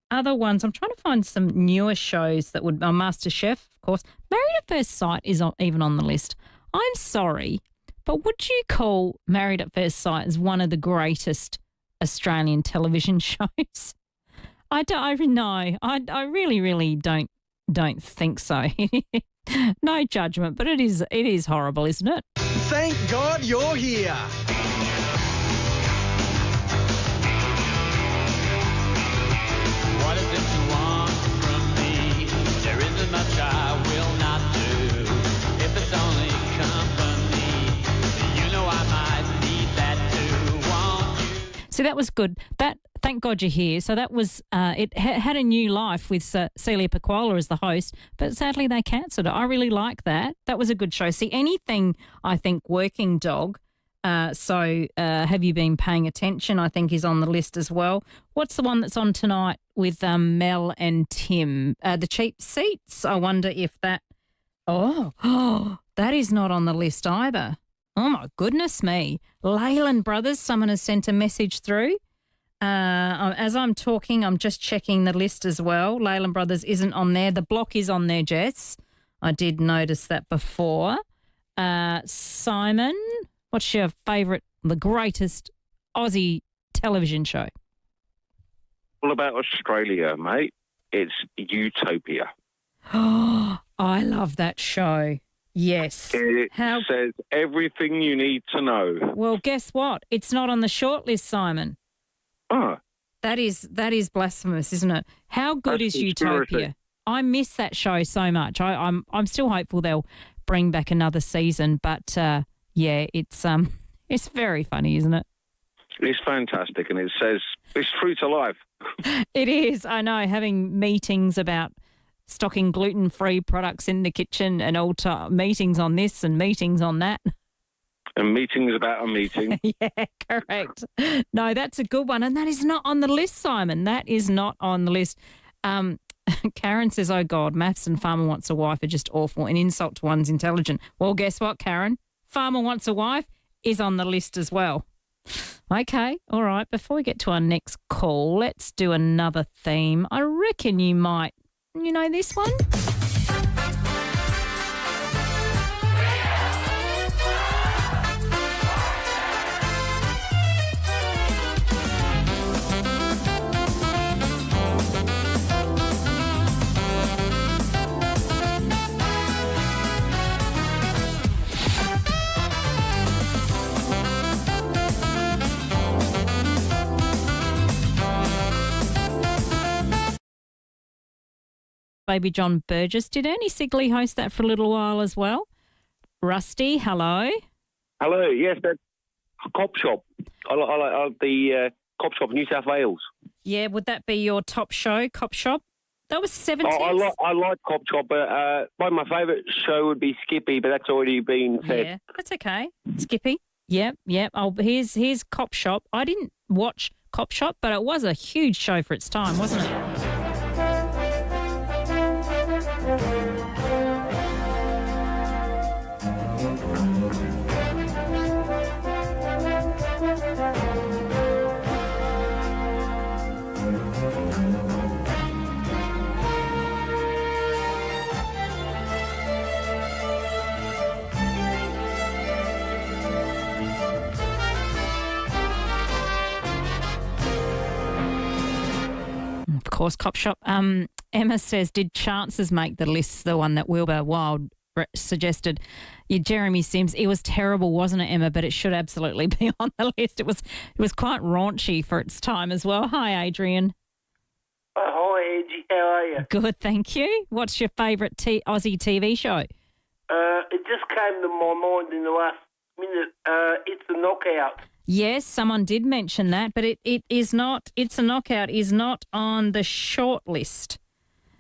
Other ones, I'm trying to find some newer shows that would... MasterChef, of course. Married at First Sight is even on the list. I'm sorry, but would you call Married at First Sight as one of the greatest Australian television shows? I really don't think so. No judgment, but it is horrible, isn't it? Thank God you're here. What is it you want from me? There isn't much I will not do. If it's only company, you know I might need that too. Want you? So that was good. Thank God you're here. So that was it had a new life with Celia Pacquola as the host, but sadly they cancelled it. I really like that. That was a good show. See, anything, I think, Working Dog. So have you been paying attention? I think is on the list as well. What's the one that's on tonight with Mel and Tim? The Cheap Seats. I wonder if that. Oh, that is not on the list either. Oh my goodness me. Leyland Brothers. Someone has sent a message through. As I'm talking, I'm just checking the list as well. Leyland Brothers isn't on there. The Block is on there, Jess. I did notice that before. Simon, what's your favourite, the greatest Aussie television show? All about Australia, mate. It's Utopia. Oh, I love that show. Yes. It says everything you need to know. Well, guess what? It's not on the shortlist, Simon. Oh. That is blasphemous, isn't it? How good is Utopia? I miss that show so much. I'm still hopeful they'll bring back another season, but yeah, it's very funny, isn't it? It's fantastic, and it says it's true to life. It is. I know, having meetings about stocking gluten-free products in the kitchen and all meetings on this and meetings on that. And meetings about a meeting. Yeah, correct. No, that's a good one. And that is not on the list, Simon. That is not on the list. Karen says, oh, God, Maths and Farmer Wants a Wife are just awful. An insult to one's intelligent. Well, guess what, Karen? Farmer Wants a Wife is on the list as well. Okay, all right. Before we get to our next call, let's do another theme. I reckon you might, this one? Baby John Burgess. Did Ernie Sigley host that for a little while as well? Rusty, hello. Hello, yes, that's Cop Shop. I like the Cop Shop, New South Wales. Yeah, would that be your top show, Cop Shop? That was 70s. I like Cop Shop, but my favourite show would be Skippy, but that's already been said. Yeah, that's okay. Skippy. Yep. Oh, here's Cop Shop. I didn't watch Cop Shop, but it was a huge show for its time, wasn't it? Of course, Cop Shop. Emma says, did Chances make the list, the one that Wilbur Wild suggested? Yeah, Jeremy Sims. It was terrible, wasn't it, Emma? But it should absolutely be on the list. It was quite raunchy for its time as well. Hi, Adrian. Hi, Angie. How are you? Good, thank you. What's your favourite Aussie TV show? It just came to my mind in the last minute. It's The Knockout. Yes, someone did mention that, but it is not. It's a Knockout is not on the short list.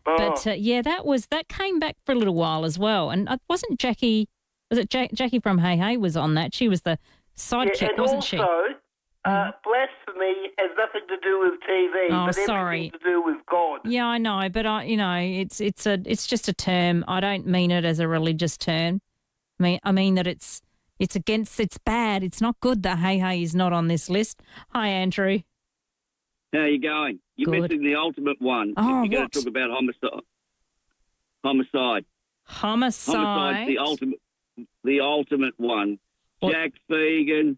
Oh. But yeah, that came back for a little while as well. And wasn't Jackie? Was it Jackie from Hey Hey was on that? She was the sidekick, wasn't she? And also, blasphemy has nothing to do with TV, but everything to do with God. Yeah, I know, but it's just a term. I don't mean it as a religious term. I mean that it's bad. It's not good that Hey Hey is not on this list. Hi, Andrew. How are you going? You're missing the ultimate one. Oh, you're going to talk about homicide. Homicide's the ultimate one. What? Jack Fegan,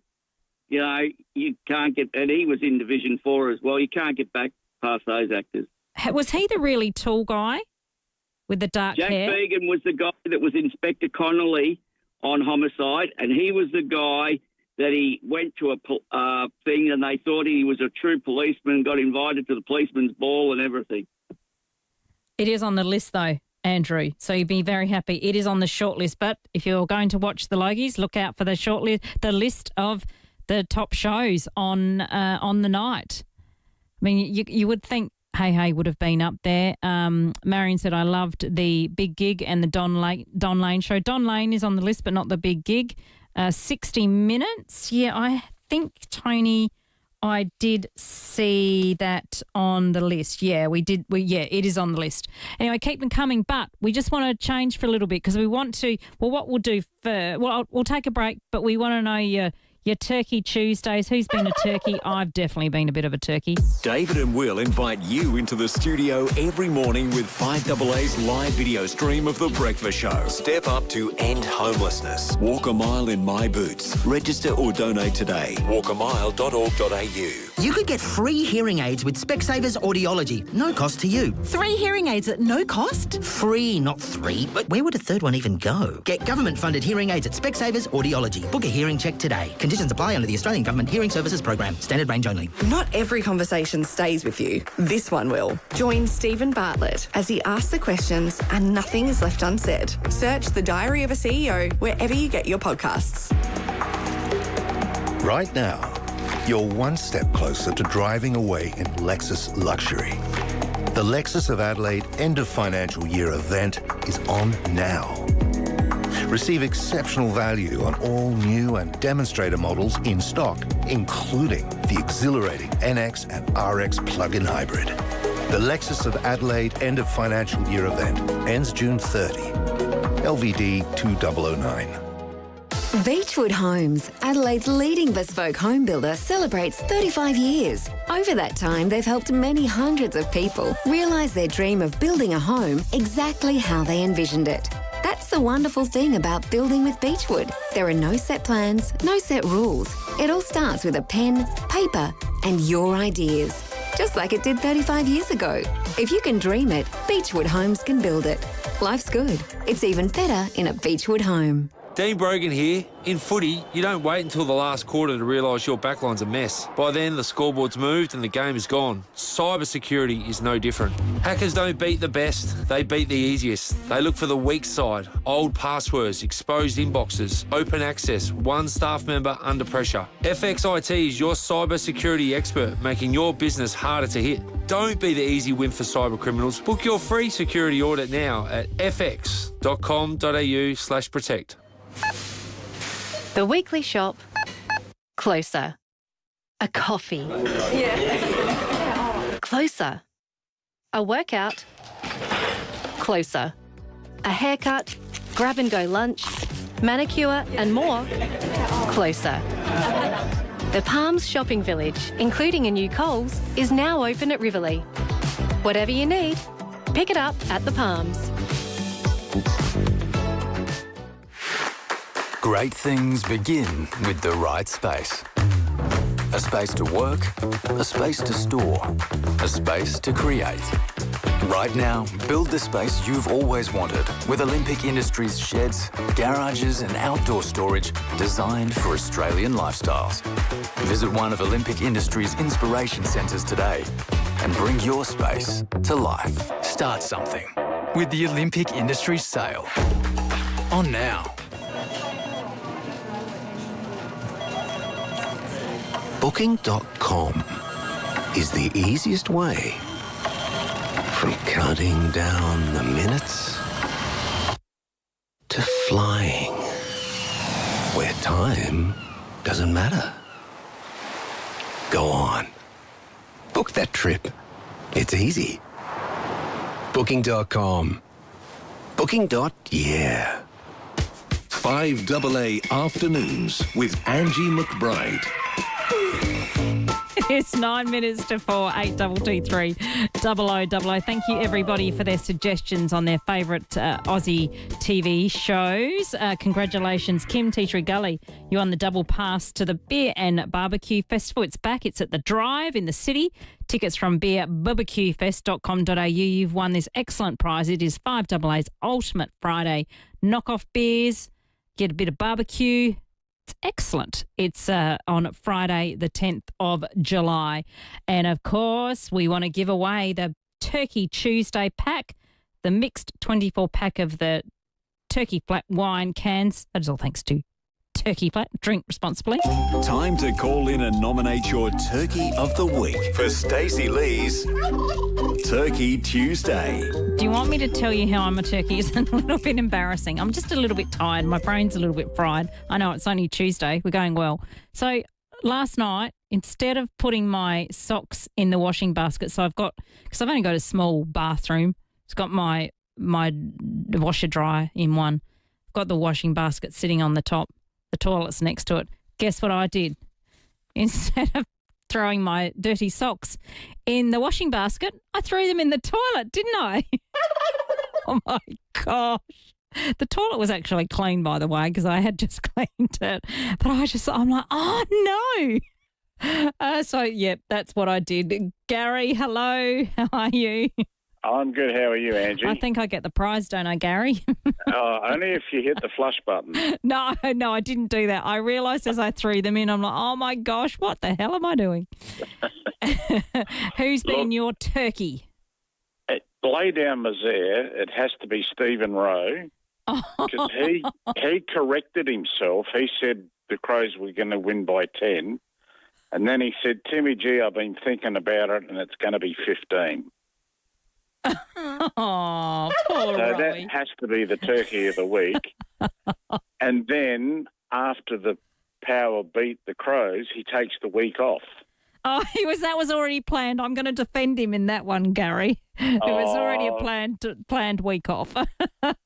you can't get, and he was in Division 4 as well. You can't get back past those actors. Was he the really tall guy with the dark Jack hair? Began was the guy that was Inspector Connolly on Homicide, and he was the guy that he went to a thing and they thought he was a true policeman, got invited to the policeman's ball and everything. It is on the list, though, Andrew, so you'd be very happy. It is on the short list, but if you're going to watch the Logies, look out for the short list, the list of the top shows on the night. I mean, you would think Hey Hey would have been up there. Marion said, I loved the Big Gig and the Don Lane show. Don Lane is on the list, but not the Big Gig. 60 Minutes. Yeah, I think, Tony, I did see that on the list. Yeah, we did. It is on the list. Anyway, keep them coming, but we just want to change for a little bit because we want to, what we'll do first, we'll take a break, but we want to know your Turkey Tuesdays. Who's been a turkey? I've definitely been a bit of a turkey. David and Will invite you into the studio every morning with 5AA's live video stream of The Breakfast Show. Step up to end homelessness. Walk a mile in my boots. Register or donate today. walkamile.org.au. You could get free hearing aids with Specsavers Audiology. No cost to you. 3 hearing aids at no cost? Free, not 3. But where would a third one even go? Get government-funded hearing aids at Specsavers Audiology. Book a hearing check today. Conditions apply under the Australian Government Hearing Services Program. Standard range only. Not every conversation stays with you. This one will. Join Stephen Bartlett as he asks the questions and nothing is left unsaid. Search The Diary of a CEO wherever you get your podcasts. Right now, you're one step closer to driving away in Lexus luxury. The Lexus of Adelaide end of financial year event is on now. Receive exceptional value on all new and demonstrator models in stock, including the exhilarating NX and RX plug-in hybrid. The Lexus of Adelaide end of financial year event ends June 30. LVD 2009. Beechwood Homes, Adelaide's leading bespoke home builder, celebrates 35 years. Over that time, they've helped many hundreds of people realise their dream of building a home exactly how they envisioned it. That's the wonderful thing about building with Beechwood. There are no set plans, no set rules. It all starts with a pen, paper, and your ideas. Just like it did 35 years ago. If you can dream it, Beechwood Homes can build it. Life's good. It's even better in a Beechwood home. Dean Brogan here. In footy, you don't wait until the last quarter to realise your backline's a mess. By then, the scoreboard's moved and the game is gone. Cyber security is no different. Hackers don't beat the best, they beat the easiest. They look for the weak side, old passwords, exposed inboxes, open access, one staff member under pressure. FXIT is your cyber security expert, making your business harder to hit. Don't be the easy win for cyber criminals. Book your free security audit now at fx.com.au/protect. The weekly shop. Closer. A coffee. Yeah. Closer. A workout. Closer. A haircut. Grab and go lunch. Manicure and more. Closer. The Palms Shopping Village, including a new Coles, is now open at Riverlea. Whatever you need, pick it up at the Palms. Great things begin with the right space. A space to work, a space to store, a space to create. Right now, build the space you've always wanted with Olympic Industries sheds, garages and outdoor storage designed for Australian lifestyles. Visit one of Olympic Industries' inspiration centres today and bring your space to life. Start something with the Olympic Industries sale. On now. Booking.com is the easiest way from counting down the minutes to flying where time doesn't matter. Go on. Book that trip. It's easy. Booking.com. Booking.yeah. 5AA Afternoons with Angie McBride. It's 9 minutes to 4, 8223 0000. Thank you, everybody, for their suggestions on their favourite Aussie TV shows. Congratulations, Kim Teachery Gully. You won the double pass to the Beer and Barbecue Festival. It's back. It's at the Drive in the city. Tickets from beerbarbecuefest.com.au. You've won this excellent prize. It is 5AA's Ultimate Friday knockoff beers. Get a bit of barbecue. It's excellent. It's on Friday, the 10th of July. And, of course, we want to give away the Turkey Tuesday pack, the mixed 24-pack of the Turkey Flat wine cans. That is all thanks to Turkey Flat. Drink responsibly. Time to call in and nominate your Turkey of the Week for Stacey Lee's Turkey Tuesday. Do you want me to tell you how I'm a turkey? It's a little bit embarrassing. I'm just a little bit tired. My brain's a little bit fried. I know it's only Tuesday. We're going well. So last night, instead of putting my socks in the washing basket, so because I've only got a small bathroom, it's got my washer dryer in one. I've got the washing basket sitting on the top. The toilet's next to it. Guess what I did? Instead of throwing my dirty socks in the washing basket, I threw them in the toilet, didn't I? Oh, my gosh. The toilet was actually clean, by the way, because I had just cleaned it. But I'm like, oh, no. So, that's what I did. Gary, hello. How are you? I'm good. How are you, Angie? I think I get the prize, don't I, Gary? Only if you hit the flush button. No, I didn't do that. I realised as I threw them in, I'm like, oh, my gosh, what the hell am I doing? Who's been your turkey? Lay down Misere, it has to be Stephen Rowe, because he corrected himself. He said the Crows were going to win by 10, and then he said, Timmy G, I've been thinking about it, and it's going to be 15. Oh, poor So Rowie. that has to be the Turkey of the Week. And then after the Power beat the Crows, he takes the week off. Oh, that was already planned. I'm going to defend him in that one, Gary. It was already a planned week off.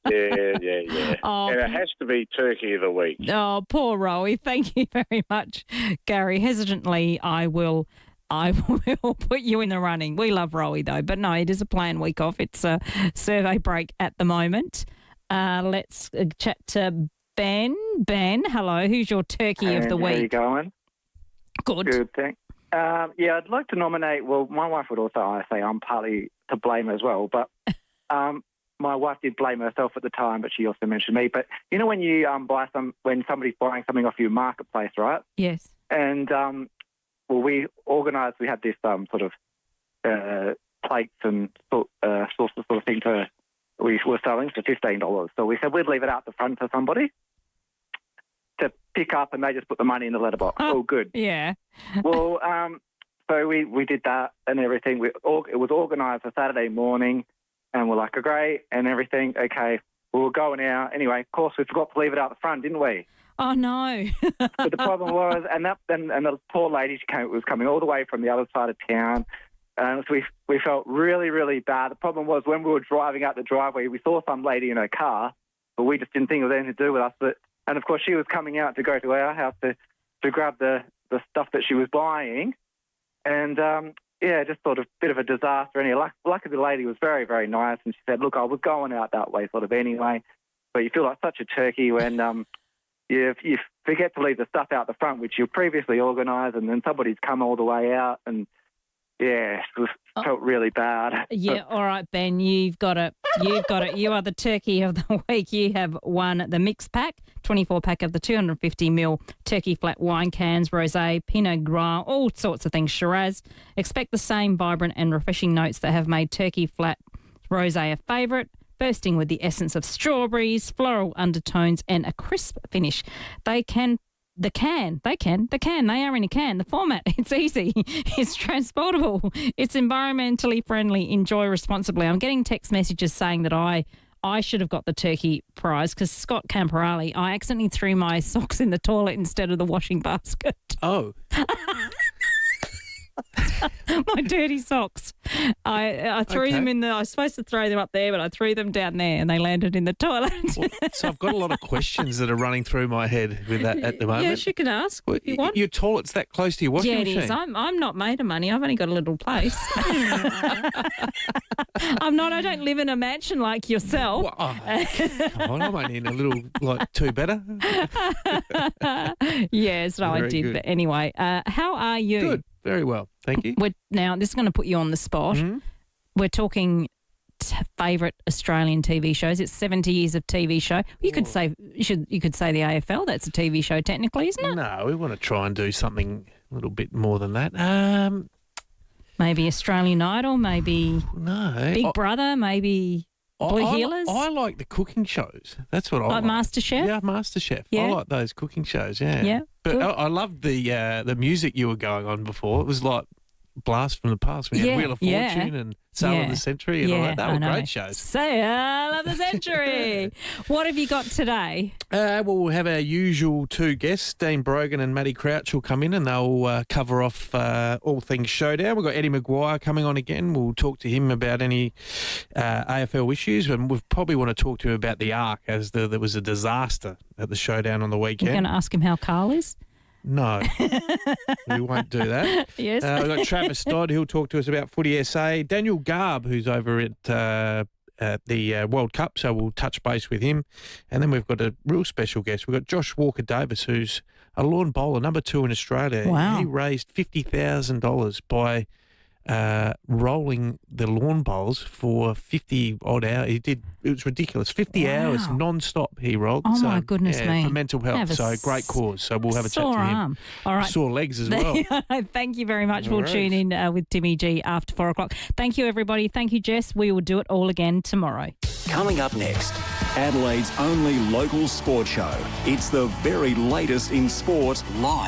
Yeah. Oh, and it has to be Turkey of the Week. Oh, poor Rowie. Thank you very much, Gary. Hesitantly, I will put you in the running. We love Rowie, though. But no, it is a planned week off. It's a survey break at the moment. Let's chat to Ben. Ben, hello. Who's your turkey of the week? How you going? Good, thanks. I'd like to nominate, well, my wife would also say I'm partly to blame as well, but my wife did blame herself at the time, but she also mentioned me. But you know when you when somebody's buying something off your marketplace, right? Yes. And we had this sort of plates and sauces sort of thing we were selling for $15. So we said we'd leave it out the front for somebody to pick up, and they just put the money in the letterbox. Oh, good. Yeah. Well, so we did that and everything. It was organised for Saturday morning, and we're like, oh, great, and everything. Okay, we were going out. Anyway, of course, we forgot to leave it out the front, didn't we? Oh, no. But the problem was, and the poor lady was coming all the way from the other side of town. So we felt really, really bad. The problem was when we were driving out the driveway, we saw some lady in her car, but we just didn't think it was anything to do with us. And, of course, she was coming out to go to our house to grab the stuff that she was buying. And, just sort of a bit of a disaster. Anyway, luckily the lady was very, very nice, and she said, look, I was going out that way sort of anyway. But you feel like such a turkey when you forget to leave the stuff out the front, which you previously organised, and then somebody's come all the way out, and, it felt really bad. Yeah, all right, Ben, you've got it. You are the turkey of the week. You have won the mix pack, 24-pack of the 250ml Turkey Flat wine cans, rosé, Pinot Gras, all sorts of things, Shiraz. Expect the same vibrant and refreshing notes that have made Turkey Flat rosé a favourite, bursting with the essence of strawberries, floral undertones and a crisp finish. They are in a can. The format, it's easy. It's transportable. It's environmentally friendly. Enjoy responsibly. I'm getting text messages saying that I should have got the turkey prize because Scott Camperali, I accidentally threw my socks in the toilet instead of the washing basket. Oh. My dirty socks. I threw them in I was supposed to throw them up there, but I threw them down there and they landed in the toilet. Well, so I've got a lot of questions that are running through my head with that at the moment. Yes, you can ask if you want. Your toilet's that close to your washing machine? Yeah, it is. I'm not made of money. I've only got a little place. I don't live in a mansion like yourself. Well, come on, I'm only in a little, two better. Yes, no, I did. Good. But anyway, how are you? Good. Very well. Thank you. Now, this is going to put you on the spot. Mm-hmm. We're talking favourite Australian TV shows. It's 70 years of TV show. You could say the AFL. That's a TV show technically, isn't it? No, we want to try and do something a little bit more than that. Maybe Australian Idol, maybe Big Brother, maybe Blue Heelers. I like the cooking shows. That's what I like. MasterChef? Yeah, MasterChef. Yeah. I like those cooking shows, yeah. Yeah, But good. I loved the music you were going on before. It was like Blast from the Past. We had Wheel of Fortune and Sail of the Century and all that. They were great shows. Sail of the Century. What have you got today? We'll have our usual two guests, Dean Brogan and Matty Crouch will come in and they'll cover off all things Showdown. We've got Eddie McGuire coming on again. We'll talk to him about any AFL issues, and we probably want to talk to him about the Ark, as there was a disaster at the Showdown on the weekend. You're going to ask him how Carl is? No, we won't do that. Yes. We've got Travis Dodd, who'll talk to us about Footy SA. Daniel Garb, who's over at the World Cup, so we'll touch base with him. And then we've got a real special guest. We've got Josh Walker-Davis, who's a lawn bowler, number 2 in Australia. Wow. He raised $50,000 by rolling the lawn bowls for 50-odd hours. It was ridiculous. 50 hours non-stop he rolled. Oh, my goodness me. For mental health. So great cause. So we'll have a chat to him. Arm. All right. Sore legs as well. Thank you very much. We'll tune in with Timmy G after 4 o'clock. Thank you, everybody. Thank you, Jess. We will do it all again tomorrow. Coming up next, Adelaide's only local sport show. It's the very latest in sport live.